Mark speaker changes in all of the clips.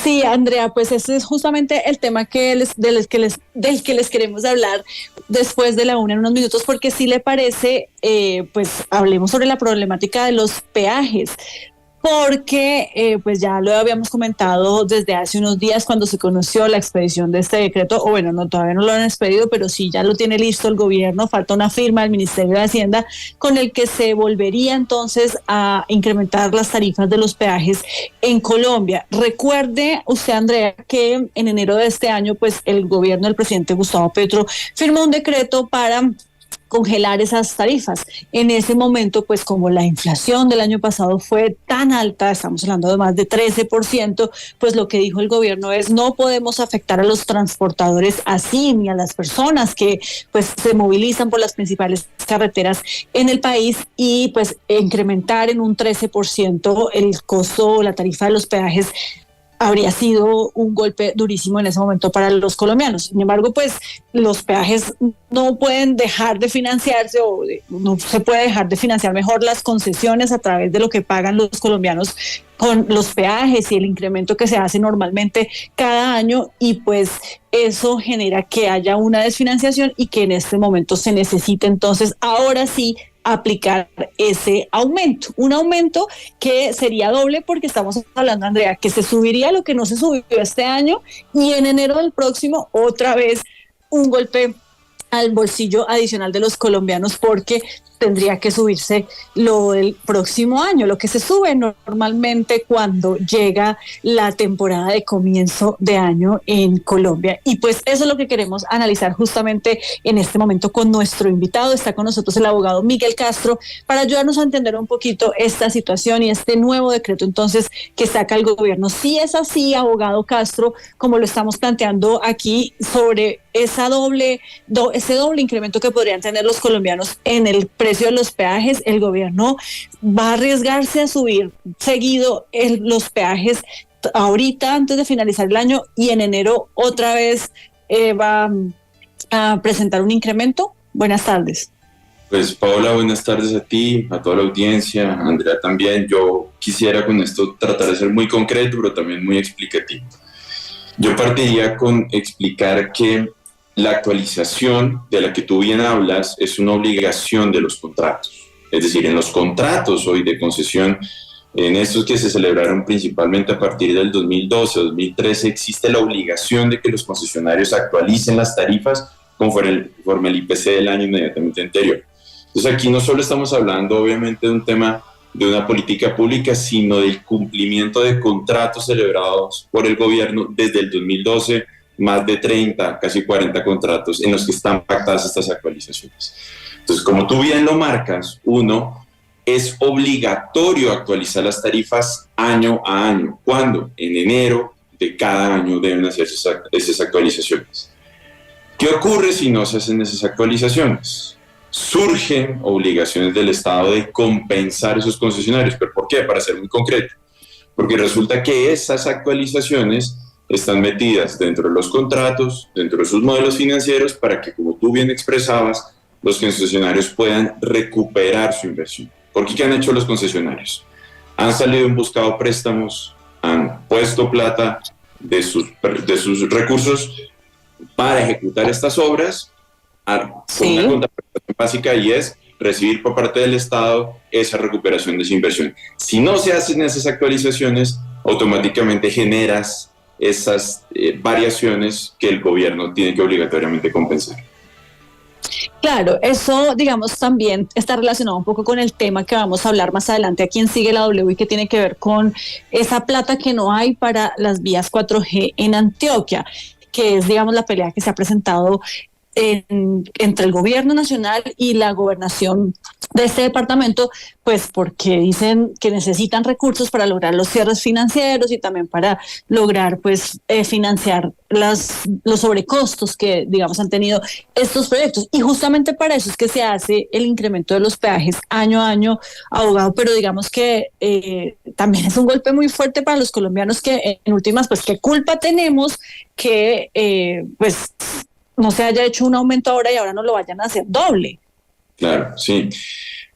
Speaker 1: Sí, Andrea, pues ese es justamente el tema del que les queremos hablar después de la una en unos minutos, porque si le parece, pues hablemos sobre la problemática de los peajes, porque pues ya lo habíamos comentado desde hace unos días cuando se conoció la expedición de este decreto, o bueno, no, todavía no lo han expedido, pero sí ya lo tiene listo el gobierno, falta una firma del Ministerio de Hacienda con el que se volvería entonces a incrementar las tarifas de los peajes en Colombia. Recuerde usted, Andrea, que en enero de este año, pues el gobierno del presidente Gustavo Petro firmó un decreto para congelar esas tarifas. En ese momento, pues como la inflación del año pasado fue tan alta, estamos hablando de más de 13%, pues lo que dijo el gobierno es no podemos afectar a los transportadores así, ni a las personas que pues se movilizan por las principales carreteras en el país y pues incrementar en un 13% el costo o la tarifa de los peajes habría sido un golpe durísimo en ese momento para los colombianos. Sin embargo, pues los peajes no pueden dejar de financiarse no se puede dejar de financiar mejor las concesiones a través de lo que pagan los colombianos con los peajes y el incremento que se hace normalmente cada año y pues eso genera que haya una desfinanciación y que en este momento se necesite entonces ahora sí aplicar ese aumento, un aumento que sería doble porque estamos hablando, Andrea, que se subiría lo que no se subió este año y en enero del próximo otra vez un golpe al bolsillo adicional de los colombianos porque tendría que subirse lo del próximo año, lo que se sube normalmente cuando llega la temporada de comienzo de año en Colombia. Y pues eso es lo que queremos analizar justamente en este momento con nuestro invitado. Está con nosotros el abogado Miguel Castro para ayudarnos a entender un poquito esta situación y este nuevo decreto entonces que saca el gobierno. Si es así, abogado Castro, como lo estamos planteando aquí sobre ese doble incremento que podrían tener los colombianos en el precio de los peajes, el gobierno va a arriesgarse a subir seguido los peajes ahorita antes de finalizar el año y en enero otra vez va a presentar un incremento. Buenas tardes.
Speaker 2: Pues Paola, buenas tardes a ti, a toda la audiencia, a Andrea también. Yo quisiera con esto tratar de ser muy concreto, pero también muy explicativo. Yo partiría con explicar que la actualización de la que tú bien hablas es una obligación de los contratos. Es decir, en los contratos hoy de concesión, en estos que se celebraron principalmente a partir del 2012-2013, existe la obligación de que los concesionarios actualicen las tarifas conforme el IPC del año inmediatamente anterior. Entonces aquí no solo estamos hablando obviamente de un tema de una política pública, sino del cumplimiento de contratos celebrados por el gobierno desde el 2012, más de 30, casi 40 contratos en los que están pactadas estas actualizaciones. Entonces, como tú bien lo marcas, uno, es obligatorio actualizar las tarifas año a año. ¿Cuándo? En enero de cada año deben hacerse esas actualizaciones. ¿Qué ocurre si no se hacen esas actualizaciones? Surgen obligaciones del Estado de compensar esos concesionarios. ¿Pero por qué? Para ser muy concreto. Porque resulta que esas actualizaciones están metidas dentro de los contratos, dentro de sus modelos financieros, para que, como tú bien expresabas, los concesionarios puedan recuperar su inversión. ¿Por qué han hecho los concesionarios? Han salido en buscado préstamos, han puesto plata de sus recursos para ejecutar estas obras con una contraprestación básica y es recibir por parte del Estado esa recuperación de esa inversión. Si no se hacen esas actualizaciones, automáticamente generas esas variaciones que el gobierno tiene que obligatoriamente compensar.
Speaker 1: Claro, eso, digamos, también está relacionado un poco con el tema que vamos a hablar más adelante aquí en Sigue la W y que tiene que ver con esa plata que no hay para las vías 4G en Antioquia, que es, digamos, la pelea que se ha presentado entre el gobierno nacional y la gobernación de este departamento, pues porque dicen que necesitan recursos para lograr los cierres financieros y también para lograr pues financiar los sobrecostos que digamos han tenido estos proyectos y justamente para eso es que se hace el incremento de los peajes año a año, abogado, pero digamos que también es un golpe muy fuerte para los colombianos que en últimas pues qué culpa tenemos que pues no se haya hecho un aumento ahora y ahora no lo vayan a hacer doble.
Speaker 2: Claro, sí.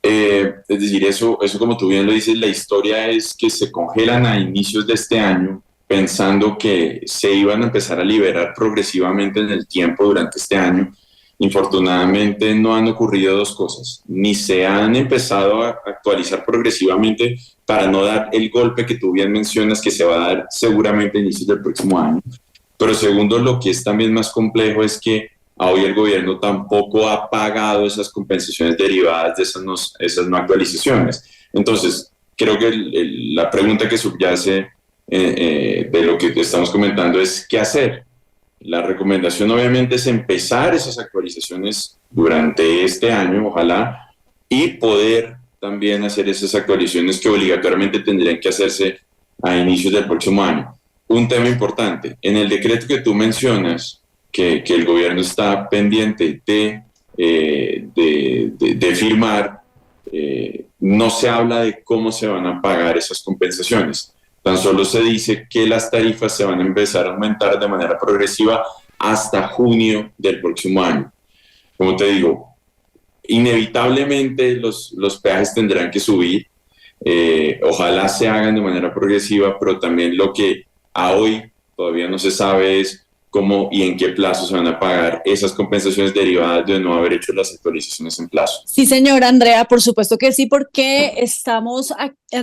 Speaker 2: Es decir, eso como tú bien lo dices, la historia es que se congelan a inicios de este año pensando que se iban a empezar a liberar progresivamente en el tiempo durante este año. Infortunadamente no han ocurrido dos cosas, ni se han empezado a actualizar progresivamente para no dar el golpe que tú bien mencionas que se va a dar seguramente a inicios del próximo año. Pero segundo, lo que es también más complejo es que hoy el gobierno tampoco ha pagado esas compensaciones derivadas de esas no actualizaciones. Entonces, creo que la pregunta que subyace de lo que estamos comentando es qué hacer. La recomendación obviamente es empezar esas actualizaciones durante este año, ojalá, y poder también hacer esas actualizaciones que obligatoriamente tendrían que hacerse a inicios del próximo año. Un tema importante, en el decreto que tú mencionas, que el gobierno está pendiente de firmar, no se habla de cómo se van a pagar esas compensaciones. Tan solo se dice que las tarifas se van a empezar a aumentar de manera progresiva hasta junio del próximo año. Como te digo, inevitablemente los peajes tendrán que subir. Ojalá se hagan de manera progresiva, pero también lo que a hoy todavía no se sabe es cómo y en qué plazo se van a pagar esas compensaciones derivadas de no haber hecho las actualizaciones en plazo.
Speaker 1: Sí, señora Andrea, por supuesto que sí, porque estamos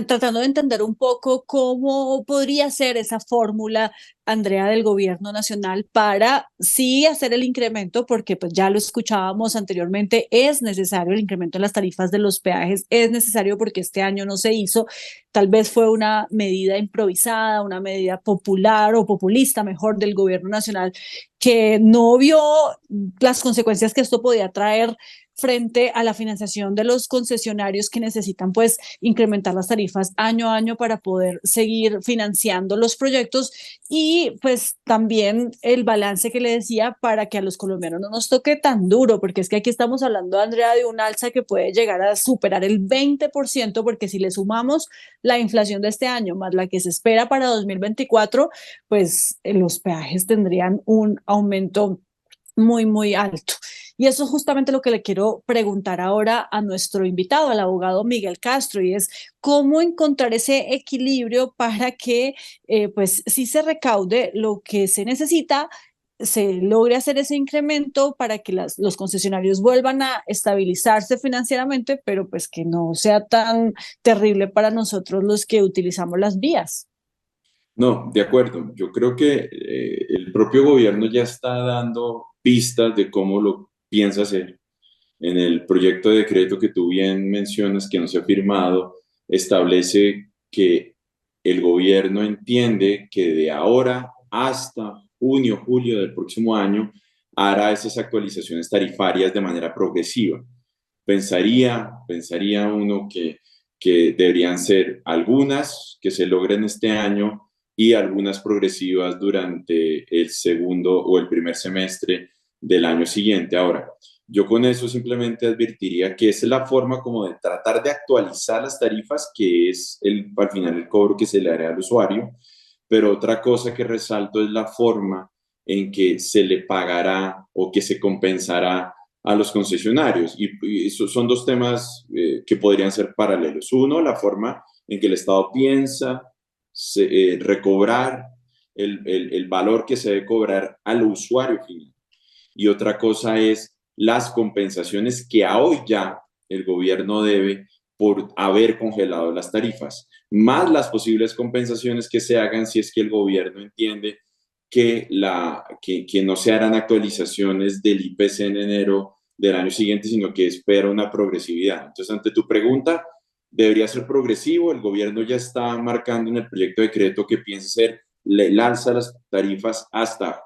Speaker 1: tratando de entender un poco cómo podría ser esa fórmula, Andrea, del gobierno nacional para sí hacer el incremento, porque pues ya lo escuchábamos anteriormente, es necesario el incremento de las tarifas de los peajes, es necesario porque este año no se hizo, tal vez fue una medida improvisada, una medida popular o populista, mejor, del gobierno nacional, que no vio las consecuencias que esto podía traer frente a la financiación de los concesionarios que necesitan pues incrementar las tarifas año a año para poder seguir financiando los proyectos y pues también el balance que le decía para que a los colombianos no nos toque tan duro, porque es que aquí estamos hablando, Andrea, de un alza que puede llegar a superar el 20%, porque si le sumamos la inflación de este año más la que se espera para 2024, pues los peajes tendrían un aumento muy, muy alto. Y eso es justamente lo que le quiero preguntar ahora a nuestro invitado, al abogado Miguel Castro, y es cómo encontrar ese equilibrio para que pues sí se recaude lo que se necesita, se logre hacer ese incremento para que los concesionarios vuelvan a estabilizarse financieramente, pero pues que no sea tan terrible para nosotros los que utilizamos las vías.
Speaker 2: No, de acuerdo. Yo creo que el propio gobierno ya está dando pistas de cómo lo piensa hacer. En el proyecto de decreto que tú bien mencionas, que no se ha firmado, establece que el gobierno entiende que de ahora hasta junio, julio del próximo año hará esas actualizaciones tarifarias de manera progresiva. Pensaría uno que deberían ser algunas que se logren este año y algunas progresivas durante el segundo o el primer semestre del año siguiente. Ahora, yo con eso simplemente advertiría que esa es la forma como de tratar de actualizar las tarifas, que es al final el cobro que se le hará al usuario, pero otra cosa que resalto es la forma en que se le pagará o que se compensará a los concesionarios. Y esos son dos temas que podrían ser paralelos. Uno, la forma en que el Estado piensa recobrar el valor que se debe cobrar al usuario final. Y otra cosa es las compensaciones que a hoy ya el gobierno debe por haber congelado las tarifas, más las posibles compensaciones que se hagan si es que el gobierno entiende que no se harán actualizaciones del IPC en enero del año siguiente, sino que espera una progresividad. Entonces, ante tu pregunta, debería ser progresivo. El gobierno ya está marcando en el proyecto de decreto que piensa ser el alza las tarifas hasta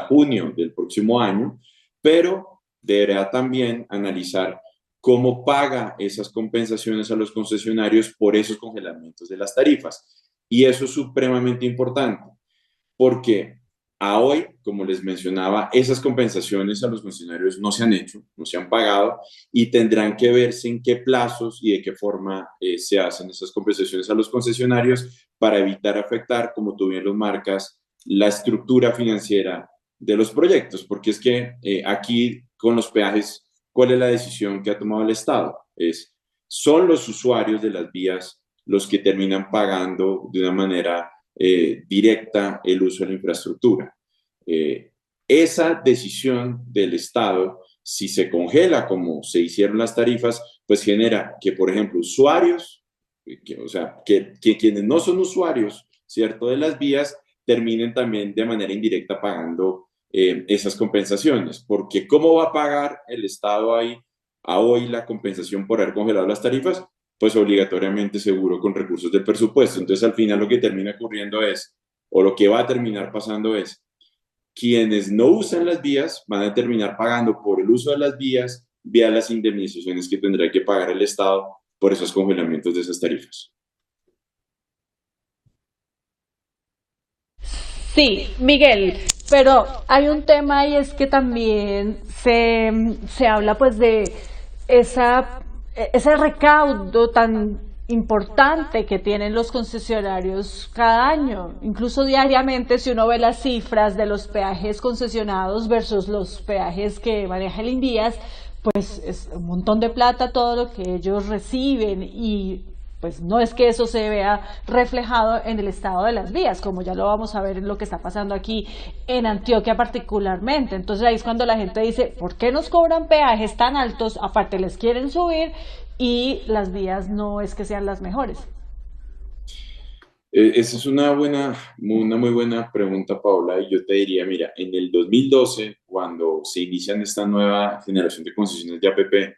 Speaker 2: junio del próximo año, pero deberá también analizar cómo paga esas compensaciones a los concesionarios por esos congelamientos de las tarifas. Y eso es supremamente importante, porque a hoy, como les mencionaba, esas compensaciones a los concesionarios no se han hecho, no se han pagado y tendrán que verse en qué plazos y de qué forma se hacen esas compensaciones a los concesionarios para evitar afectar, como tú bien lo marcas, la estructura financiera de los proyectos, porque es que aquí con los peajes, ¿cuál es la decisión que ha tomado el Estado? Son los usuarios de las vías los que terminan pagando de una manera directa el uso de la infraestructura. Esa decisión del Estado, si se congela como se hicieron las tarifas, pues genera que, por ejemplo, usuarios, o sea, que quienes no son usuarios, ¿cierto?, de las vías, terminen también de manera indirecta pagando esas compensaciones, porque ¿cómo va a pagar el Estado ahí a hoy la compensación por haber congelado las tarifas? Pues obligatoriamente seguro con recursos del presupuesto. Entonces al final lo que termina ocurriendo es, o lo que va a terminar pasando es, quienes no usan las vías van a terminar pagando por el uso de las vías vía las indemnizaciones que tendrá que pagar el Estado por esos congelamientos de esas tarifas.
Speaker 1: Sí, Miguel, pero hay un tema y es que también se habla pues de esa, ese recaudo tan importante que tienen los concesionarios cada año, incluso diariamente si uno ve las cifras de los peajes concesionados versus los peajes que maneja el Invías, pues es un montón de plata todo lo que ellos reciben y pues no es que eso se vea reflejado en el estado de las vías, como ya lo vamos a ver en lo que está pasando aquí en Antioquia particularmente. Entonces ahí es cuando la gente dice, ¿por qué nos cobran peajes tan altos? Aparte les quieren subir y las vías no es que sean las mejores.
Speaker 2: Esa es una muy buena pregunta, Paola, y yo te diría, mira, en el 2012, cuando se inician esta nueva generación de concesiones de APP,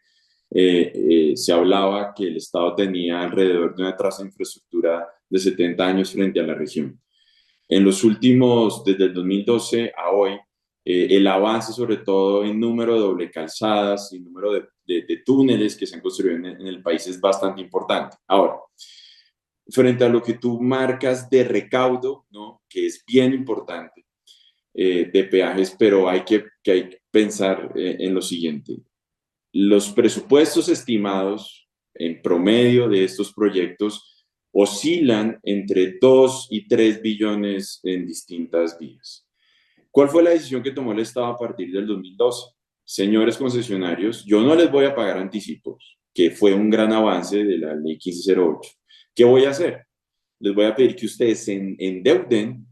Speaker 2: se hablaba que el Estado tenía alrededor de una tasa de infraestructura de 70 años frente a la región. En los últimos, desde el 2012 a hoy, el avance, sobre todo en número de doble calzadas y número de túneles que se han construido en el país, es bastante importante. Ahora, frente a lo que tú marcas de recaudo, ¿no?, que es bien importante, de peajes, pero hay que pensar en lo siguiente. Los presupuestos estimados en promedio de estos proyectos oscilan entre 2 y 3 billones en distintas vías. ¿Cuál fue la decisión que tomó el Estado a partir del 2012? Señores concesionarios, yo no les voy a pagar anticipos, que fue un gran avance de la ley 1508. ¿Qué voy a hacer? Les voy a pedir que ustedes se endeuden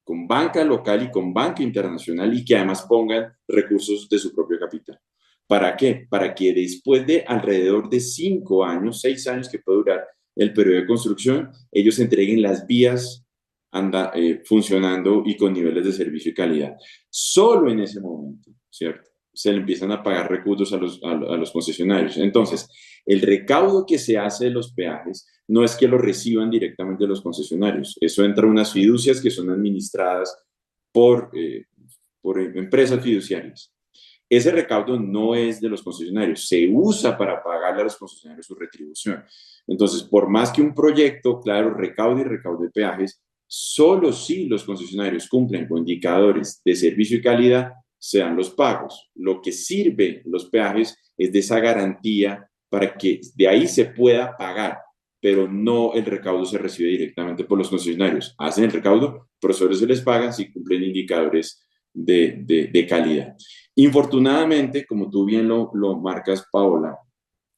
Speaker 2: con banca local y con banca internacional y que además pongan recursos de su propio capital. ¿Para qué? Para que después de alrededor de 5 años, 6 años que puede durar el periodo de construcción, ellos entreguen las vías funcionando y con niveles de servicio y calidad. Solo en ese momento, ¿cierto?, se le empiezan a pagar recursos a los concesionarios. Entonces, el recaudo que se hace de los peajes no es que lo reciban directamente los concesionarios. Eso entra en unas fiducias que son administradas por empresas fiduciarias. Ese recaudo no es de los concesionarios, se usa para pagarle a los concesionarios su retribución. Entonces, por más que un proyecto, claro, recaude y recaude peajes, solo si los concesionarios cumplen con indicadores de servicio y calidad, se dan los pagos. Lo que sirve los peajes es de esa garantía para que de ahí se pueda pagar, pero no el recaudo se recibe directamente por los concesionarios. Hacen el recaudo, pero solo se les pagan si cumplen indicadores de calidad. Infortunadamente, como tú bien lo marcas, Paola,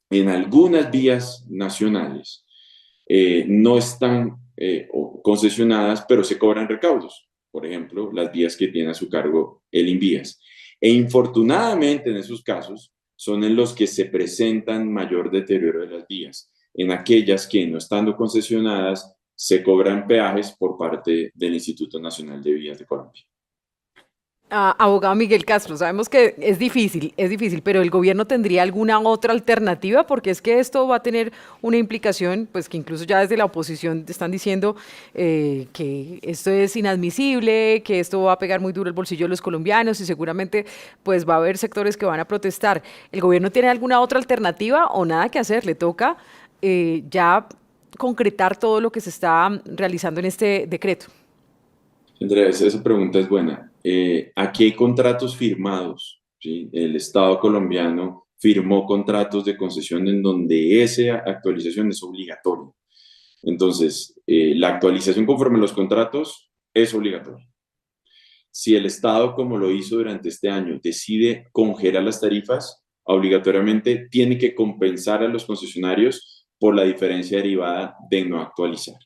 Speaker 2: en algunas vías nacionales no están concesionadas, pero se cobran recaudos. Por ejemplo, las vías que tiene a su cargo el Invías. E infortunadamente en esos casos son en los que se presentan mayor deterioro de las vías. En aquellas que no estando concesionadas se cobran peajes por parte del Instituto Nacional de Vías de Colombia.
Speaker 3: Abogado Miguel Castro, sabemos que es difícil, pero ¿el gobierno tendría alguna otra alternativa? Porque es que esto va a tener una implicación, pues que incluso ya desde la oposición están diciendo que esto es inadmisible, que esto va a pegar muy duro el bolsillo de los colombianos y seguramente pues va a haber sectores que van a protestar. ¿El gobierno tiene alguna otra alternativa o nada que hacer? ¿Le toca ya concretar todo lo que se está realizando en este decreto?
Speaker 2: Andrea, esa pregunta es buena. Aquí hay contratos firmados, ¿sí? El Estado colombiano firmó contratos de concesión en donde esa actualización es obligatoria. Entonces, la actualización conforme a los contratos es obligatoria. Si el Estado, como lo hizo durante este año, decide congelar las tarifas, obligatoriamente tiene que compensar a los concesionarios por la diferencia derivada de no actualizar.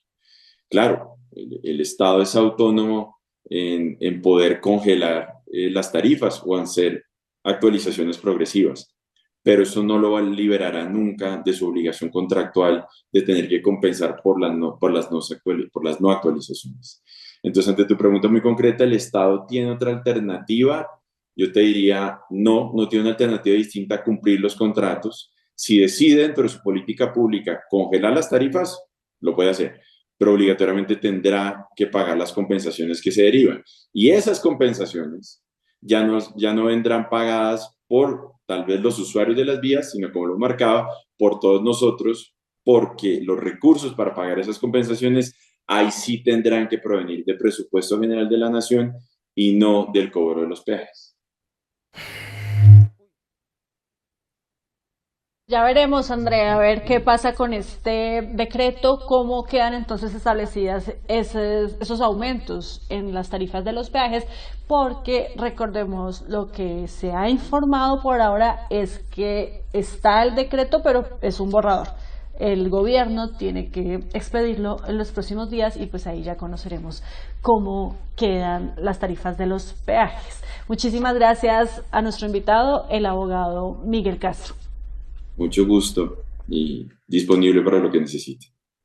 Speaker 2: Claro, El Estado es autónomo en poder congelar las tarifas o hacer actualizaciones progresivas, pero eso no lo liberará nunca de su obligación contractual de tener que compensar por las no actualizaciones. Entonces, ante tu pregunta muy concreta, ¿el Estado tiene otra alternativa? Yo te diría, no, no tiene una alternativa distinta a cumplir los contratos. Si decide dentro de su política pública congelar las tarifas, lo puede hacer, pero obligatoriamente tendrá que pagar las compensaciones que se derivan. Y esas compensaciones ya no vendrán pagadas por tal vez los usuarios de las vías, sino como lo marcaba, por todos nosotros, porque los recursos para pagar esas compensaciones ahí sí tendrán que provenir del presupuesto general de la nación y no del cobro de los peajes.
Speaker 1: Ya veremos, Andrea, a ver qué pasa con este decreto, cómo quedan entonces establecidas esos aumentos en las tarifas de los peajes, porque recordemos lo que se ha informado por ahora es que está el decreto, pero es un borrador. El gobierno tiene que expedirlo en los próximos días y pues ahí ya conoceremos cómo quedan las tarifas de los peajes. Muchísimas gracias a nuestro invitado, el abogado Miguel Castro.
Speaker 2: Mucho gusto y disponible para lo que necesite.